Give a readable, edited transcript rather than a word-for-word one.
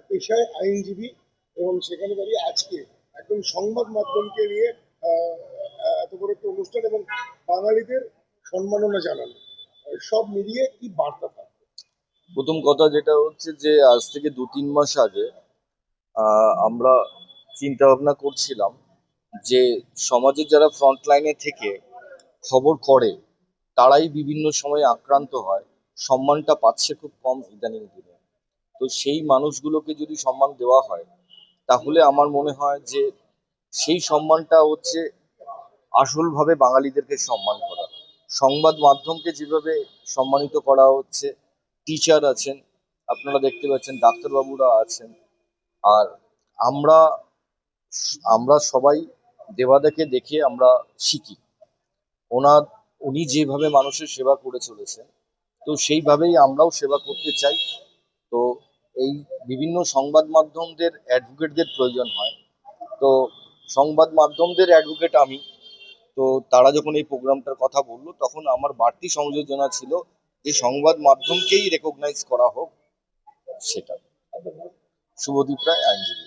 পেশায় আইনজীবী, এবং সেখানে দাঁড়িয়ে আজকে একদম সংবাদ মাধ্যমকে নিয়ে আহ, এত বড় একটা অনুষ্ঠান এবং বাঙালিদের সম্মাননা জানানো, সব মিলিয়ে কি বার্তা থাকবে? প্রথম কথা যেটা হচ্ছে যে আজ থেকে 2-3 মাস আগে আমরা চিন্তা ভাবনা করছিলাম যে সমাজের যারা ফ্রন্ট লাইনে থেকে খবর করে তারাই বিভিন্ন সময় আক্রান্ত হয়, সম্মানটা পাচ্ছে খুব কম ইদানিং দিনে। তো সেই মানুষগুলোকে যদি সম্মান দেওয়া হয় তাহলে আমার মনে হয় যে সেই সম্মানটা হচ্ছে আসলভাবে বাঙালিদেরকে সম্মান করা। সংবাদ মাধ্যমকে যেভাবে সম্মানিত করা হচ্ছে, টিচার আছেন, আপনারা দেখতে পাচ্ছেন ডাক্তারবাবুরা আছেন, আর আমরা আমরা সবাই দেবাদাকে দেখে আমরা শিখি। ওনার উনি যেভাবে মানুষের সেবা করে চলেছেন, তো সেইভাবেই আমরাও সেবা করতে চাই। তো এই বিভিন্ন সংবাদ মাধ্যমদের অ্যাডভোকেটদের প্রয়োজন হয়। তো সংবাদ মাধ্যমদের অ্যাডভোকেট আমি। তো তারা যখন এই প্রোগ্রামটার কথা বললো তখন আমার বাড়তি সংযোজনা ছিল যে সংবাদ মাধ্যমকেই রেকগনাইজ করা হোক, সেটা। শুভদীপ রায়, আইনজীবী।